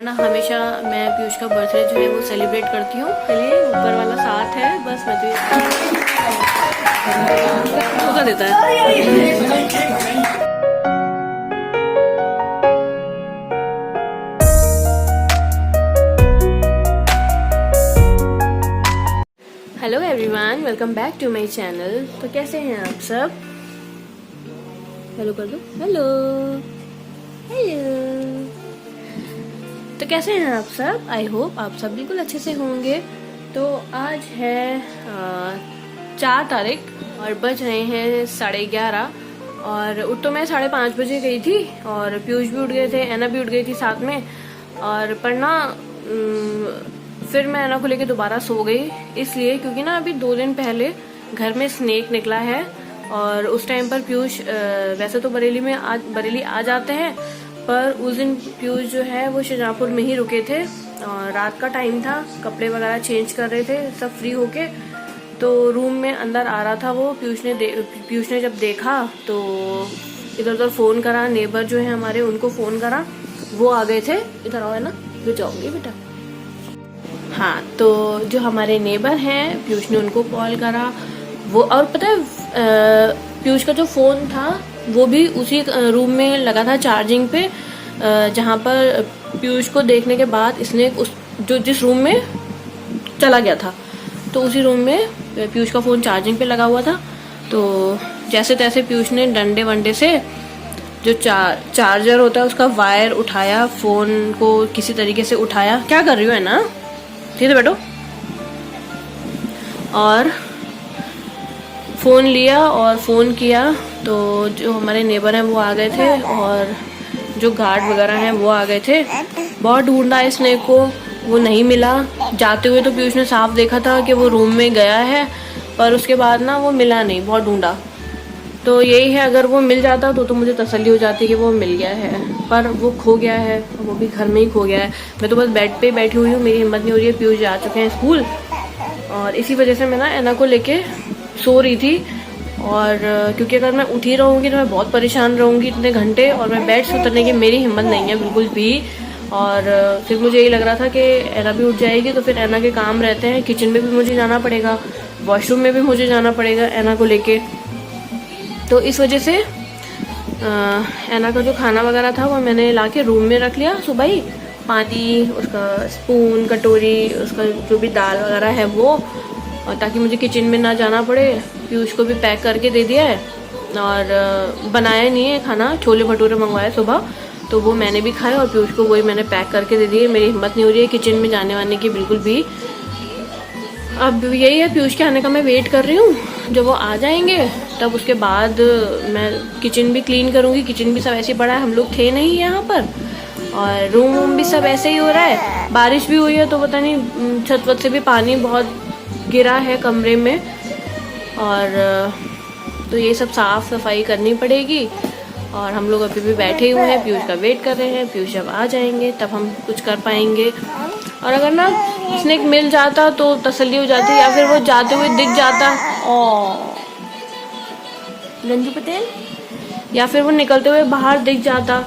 ना हमेशा मैं पीयूष का बर्थडे जो है वो सेलिब्रेट करती हूँ। चलिए ऊपर वाला साथ है, बस मैं तो धोखा देता है। Hello everyone, welcome back to my channel. तो कैसे हैं आप सब? हेलो कर दो। Hello hello. तो कैसे हैं आप सब? आई होप आप सब बिल्कुल अच्छे से होंगे। तो आज है 4 तारीख और बज रहे हैं 11:30 और उठ तो मैं 5:30 बजे गई थी और पीयूष भी उठ गए थे, ऐना भी उठ गई थी साथ में। और पर ना फिर मैं ऐना को लेके दोबारा सो गई, इसलिए क्योंकि ना अभी 2 दिन पहले घर में स्नेक निकला है और उस टाइम पर पीयूष वैसे तो बरेली आ जाते हैं, पर उस दिन पीयूष जो है वो शाहजहाँपुर में ही रुके थे और रात का टाइम था, कपड़े वगैरह चेंज कर रहे थे सब फ्री होके। तो रूम में अंदर आ रहा था वो, पीयूष ने जब देखा तो इधर उधर फ़ोन करा, नेबर जो है हमारे उनको फ़ोन करा, वो आ गए थे। इधर आओ है ना, रुक जाओगे बेटा। हाँ, तो जो हमारे नेबर हैं पीयूष ने उनको कॉल करा वो, और पता है पीयूष का जो फ़ोन था वो भी उसी रूम में लगा था चार्जिंग पे, जहाँ पर पीयूष को देखने के बाद इसने जिस रूम में चला गया था तो उसी रूम में पीयूष का फ़ोन चार्जिंग पे लगा हुआ था। तो जैसे तैसे पीयूष ने डंडे वंडे से जो चार्जर होता है उसका वायर उठाया, फ़ोन को किसी तरीके से उठाया। क्या कर रही हो है ना, ठीक है बैठो। और फ़ोन लिया और फ़ोन किया तो जो हमारे नेबर हैं वो आ गए थे और जो गार्ड वगैरह हैं वो आ गए थे। बहुत ढूंढा स्नेक को, वो नहीं मिला। जाते हुए तो पीयूष ने साफ देखा था कि वो रूम में गया है, पर उसके बाद ना वो मिला नहीं, बहुत ढूंढा। तो यही है, अगर वो मिल जाता तो मुझे तसल्ली हो जाती कि वो मिल गया है, पर वो खो गया है, वो भी घर में ही खो गया है। मैं तो बस बेड पे बैठी हुई हूँ, मेरी हिम्मत नहीं हो रही है। पीयूष जा चुके हैं स्कूल और इसी वजह से मैं ना ऐना को लेके सो रही थी। और क्योंकि अगर मैं उठी रहूँगी तो मैं बहुत परेशान रहूँगी इतने घंटे, और मैं बेड से उतरने की मेरी हिम्मत नहीं है बिल्कुल भी। और फिर मुझे यही लग रहा था कि ऐना भी उठ जाएगी तो फिर ऐना के काम रहते हैं, किचन में भी मुझे जाना पड़ेगा, वॉशरूम में भी मुझे जाना पड़ेगा ऐना को लेके। तो इस वजह से ऐना का जो खाना वगैरह था वो मैंने ला के रूम में रख लिया सुबह ही। पानी, उसका स्पून, कटोरी, उसका जो भी दाल वगैरह है वो, और ताकि मुझे किचन में ना जाना पड़े। पीयूष को भी पैक करके दे दिया है और बनाया नहीं है खाना, छोले भटूरे मंगवाए सुबह तो वो मैंने भी खाया और पीयूष को वही मैंने पैक करके दे दिए। मेरी हिम्मत नहीं हो रही है किचन में जाने वाने की बिल्कुल भी। अब यही है, पीयूष के आने का मैं वेट कर रही हूँ। जब वो आ जाएंगे तब उसके बाद मैं किचन भी क्लीन करूँगी। किचन भी सब ऐसे ही पड़ा है, हम लोग थे नहीं यहाँ पर, और रूम वूम भी सब ऐसे ही हो रहा है। बारिश भी हुई है तो पता नहीं छत वत से भी पानी बहुत गिरा है कमरे में, और तो ये सब साफ़ सफाई करनी पड़ेगी। और हम लोग अभी भी बैठे हुए हैं, पीयूष का वेट कर रहे हैं। पीयूष जब आ जाएंगे तब हम कुछ कर पाएंगे। और अगर ना स्नेक मिल जाता तो तसल्ली हो जाती, या फिर वो जाते हुए दिख जाता, गंजू पटेल, या फिर वो निकलते हुए बाहर दिख जाता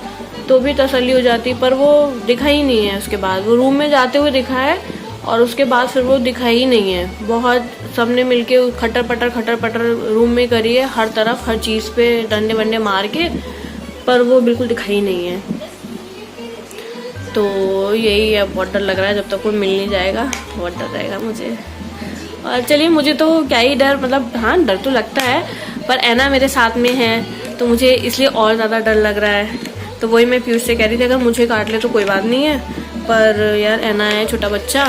तो भी तसल्ली हो जाती। पर वो दिखा ही नहीं है। उसके बाद वो रूम में जाते हुए दिखा है और उसके बाद फिर वो दिखा ही नहीं है। बहुत सबने मिलके खटर पटर रूम में करी है, हर तरफ हर चीज़ पे डंडे वंडे मार के, पर वो बिल्कुल दिखा ही नहीं है। तो यही है, बहुत डर लग रहा है। जब तक वो मिल नहीं जाएगा बहुत डर रहेगा मुझे। और चलिए, मुझे तो क्या ही डर, मतलब हाँ डर तो लगता है, पर ऐना मेरे साथ में है तो मुझे इसलिए और ज़्यादा डर लग रहा है। तो वही मैं पीयूष से कह रही थी अगर मुझे काट ले तो कोई बात नहीं है, पर यार ऐना है छोटा बच्चा,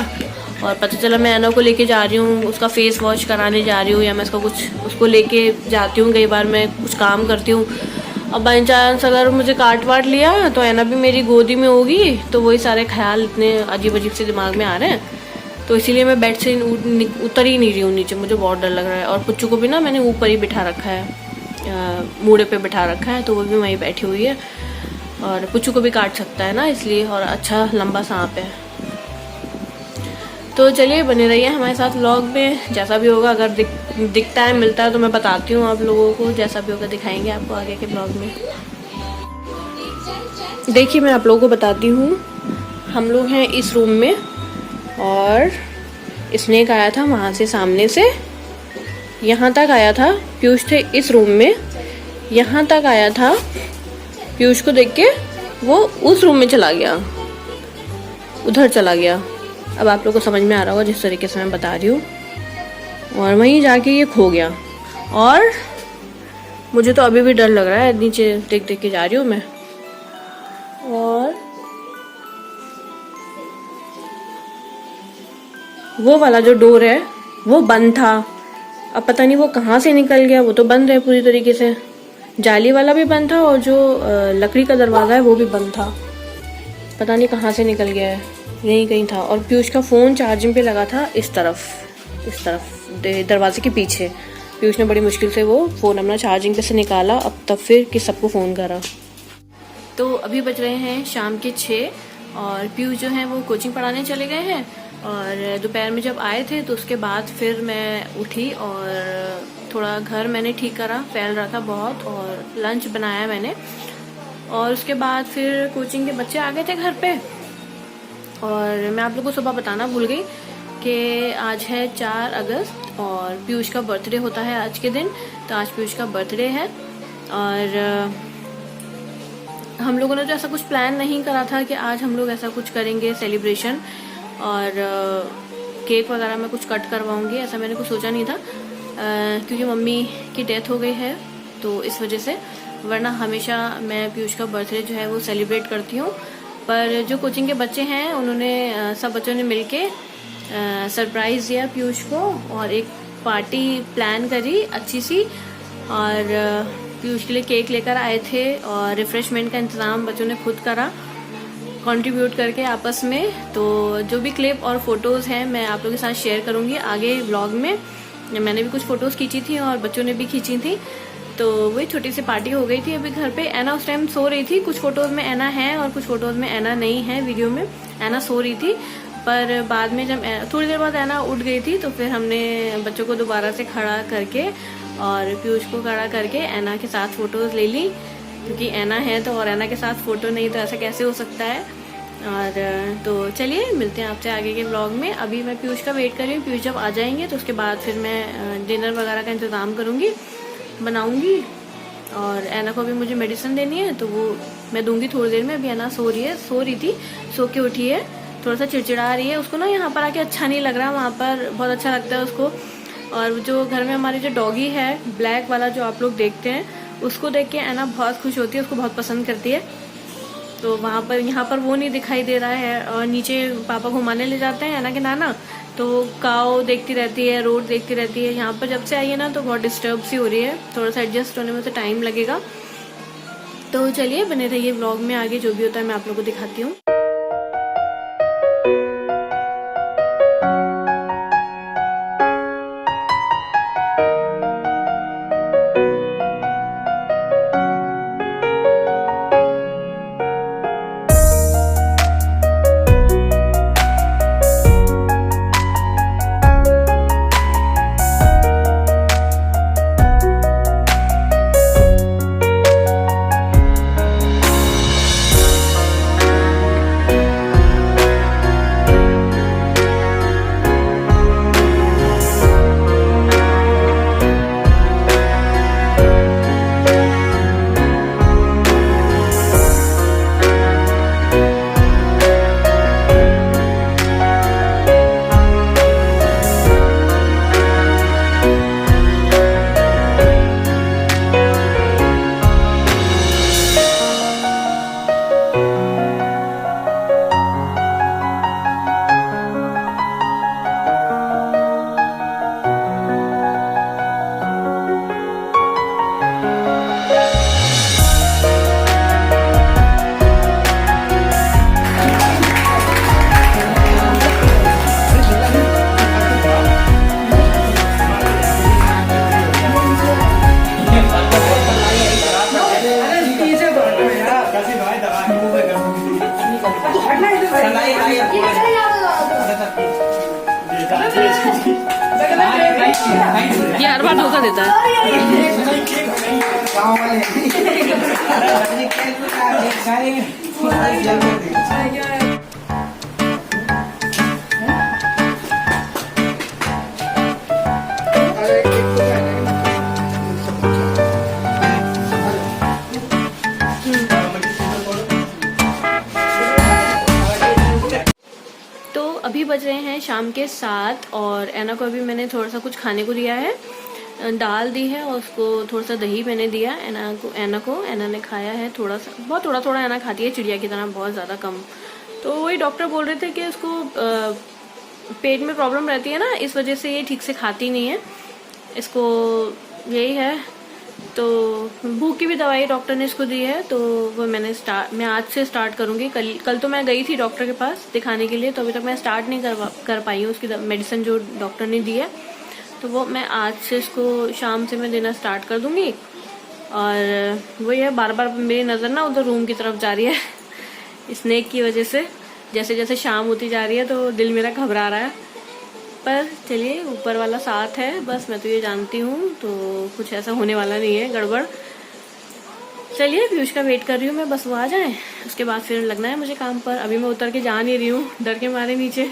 और पता चला मैं ऐना को लेके जा रही हूँ, उसका फेस वॉश कराने जा रही हूँ, या मैं उसको लेके जाती हूँ। कई बार मैं कुछ काम करती हूँ, अब बाई चांस अगर मुझे काट वाट लिया तो ऐना भी मेरी गोदी में होगी, तो वही सारे ख्याल इतने अजीब अजीब से दिमाग में आ रहे हैं। तो इसीलिए मैं बेड से उतर ही नहीं रही हूँ नीचे, मुझे बहुत डर लग रहा है। और पुच्चू को भी ना मैंने ऊपर ही बिठा रखा है, मूड़े पे बिठा रखा है, तो वो भी वहीं बैठी हुई है। और पुच्चू को भी काट सकता है ना इसलिए, और अच्छा लंबा सांप है। तो चलिए बने रहिए हमारे साथ व्लॉग में। जैसा भी होगा, अगर दिखता है मिलता है तो मैं बताती हूँ आप लोगों को, जैसा भी होगा दिखाएंगे आपको आगे के व्लॉग में। देखिए मैं आप लोगों को बताती हूँ, हम लोग हैं इस रूम में और स्नेक आया था वहाँ से सामने से यहाँ तक आया था। पीयूष थे इस रूम में, यहाँ तक आया था। पीयूष को देख के वो उस रूम में चला गया, उधर चला गया। अब आप लोग को समझ में आ रहा होगा जिस तरीके से मैं बता रही हूँ। और वहीं जाके ये खो गया और मुझे तो अभी भी डर लग रहा है, नीचे देख देख के जा रही हूँ मैं। और वो वाला जो डोर है वो बंद था, अब पता नहीं वो कहाँ से निकल गया। वो तो बंद है पूरी तरीके से, जाली वाला भी बंद था और जो लकड़ी का दरवाज़ा है वो भी बंद था। पता नहीं कहाँ से निकल गया है, यहीं कहीं था। और पीयूष का फ़ोन चार्जिंग पे लगा था इस तरफ दरवाजे के पीछे। पीयूष ने बड़ी मुश्किल से वो फ़ोन अपना चार्जिंग पे से निकाला, अब तब फिर कि सबको फ़ोन करा। तो अभी बज रहे हैं शाम के 6 और पीयूष जो है वो कोचिंग पढ़ाने चले गए हैं। और दोपहर में जब आए थे तो उसके बाद फिर मैं उठी और थोड़ा घर मैंने ठीक करा, फैल रहा था बहुत, और लंच बनाया मैंने। और उसके बाद फिर कोचिंग के बच्चे आ गए थे घर पे। और मैं आप लोगों को सुबह बताना भूल गई कि आज है 4 अगस्त और पीयूष का बर्थडे होता है आज के दिन। तो आज पीयूष का बर्थडे है और हम लोगों ने तो ऐसा कुछ प्लान नहीं करा था कि आज हम लोग ऐसा कुछ करेंगे सेलिब्रेशन और केक वगैरह मैं कुछ कट करवाऊंगी, ऐसा मैंने कुछ सोचा नहीं था। क्योंकि मम्मी की डेथ हो गई है तो इस वजह से, वरना हमेशा मैं पीयूष का बर्थडे जो है वो सेलिब्रेट करती हूँ। पर जो कोचिंग के बच्चे हैं उन्होंने सब बच्चों ने मिलके सरप्राइज़ दिया पीयूष को और एक पार्टी प्लान करी अच्छी सी। और पीयूष के लिए केक लेकर आए थे और रिफ्रेशमेंट का इंतज़ाम बच्चों ने खुद करा कंट्रीब्यूट करके आपस में। तो जो भी क्लिप और फोटोज़ हैं मैं आप लोगों के साथ शेयर करूँगी आगे व्लॉग में। मैंने भी कुछ फ़ोटोज़ खींची थी और बच्चों ने भी खींची थी। तो वही छोटी सी पार्टी हो गई थी अभी घर पे। ऐना उस टाइम सो रही थी, कुछ फ़ोटोज़ में ऐना है और कुछ फ़ोटोज़ में ऐना नहीं है। वीडियो में ऐना सो रही थी, पर बाद में जब थोड़ी देर बाद ऐना उठ गई थी तो फिर हमने बच्चों को दोबारा से खड़ा करके और पीयूष को खड़ा करके ऐना के साथ फ़ोटोज़ ले ली। क्योंकि ऐना है तो और ऐना के साथ फ़ोटो नहीं तो ऐसा कैसे हो सकता है। और तो चलिए मिलते हैं आपसे आगे के व्लॉग में। अभी मैं पीयूष का वेट कर रही हूँ, पीयूष जब आ जाएंगे तो उसके बाद फिर मैं डिनर वगैरह का इंतज़ाम करूँगी, बनाऊँगी। और ऐना को भी मुझे मेडिसिन देनी है तो वो मैं दूंगी थोड़ी देर में। अभी ऐना सो रही थी, सो के उठी है, थोड़ा सा चिड़चिड़ा रही है। उसको ना यहाँ पर आके अच्छा नहीं लग रहा, वहाँ पर बहुत अच्छा लगता है उसको। और जो घर में हमारी जो डॉगी है ब्लैक वाला जो आप लोग देखते हैं, उसको देख के ऐना बहुत खुश होती है, उसको बहुत पसंद करती है। तो वहाँ पर यहाँ पर वो नहीं दिखाई दे रहा है। और नीचे पापा घुमाने ले जाते हैं ऐना के नाना, तो काव देखती रहती है, रोड देखती रहती है। यहाँ पर जब से आई है ना तो बहुत डिस्टर्ब सी हो रही है, थोड़ा सा एडजस्ट होने में तो टाइम लगेगा। तो चलिए बने रहिए व्लॉग में, आगे जो भी होता है मैं आप लोगों को दिखाती हूँ। ये हर बार धोखा देता है। अभी बज रहे हैं शाम के 7 और ऐना को अभी मैंने थोड़ा सा कुछ खाने को दिया है, दाल दी है और उसको थोड़ा सा दही मैंने दिया ऐना ने खाया है थोड़ा सा, बहुत थोड़ा थोड़ा ऐना खाती है चिड़िया की तरह, बहुत ज़्यादा कम। तो वही डॉक्टर बोल रहे थे कि उसको पेट में प्रॉब्लम रहती है ना, इस वजह से ये ठीक से खाती नहीं है, इसको यही है। तो भूख की भी दवाई डॉक्टर ने इसको दी है, तो वो मैं आज से स्टार्ट करूँगी। कल तो मैं गई थी डॉक्टर के पास दिखाने के लिए, तो अभी तक मैं स्टार्ट नहीं कर पाई हूँ उसकी मेडिसिन जो डॉक्टर ने दी है। तो वो मैं आज से इसको शाम से मैं देना स्टार्ट कर दूँगी। और वही है, बार बार मेरी नज़र ना उधर रूम की तरफ जा रही है स्नेक की वजह से। जैसे जैसे शाम होती जा रही है तो दिल मेरा घबरा रहा है, पर चलिए ऊपर वाला साथ है, बस मैं तो ये जानती हूँ, तो कुछ ऐसा होने वाला नहीं है गड़बड़। चलिए पीयूष का वेट कर रही हूँ मैं, बस वो आ जाए, उसके बाद फिर लगना है मुझे काम पर। अभी मैं उतर के जा नहीं रही हूँ डर के मारे नीचे।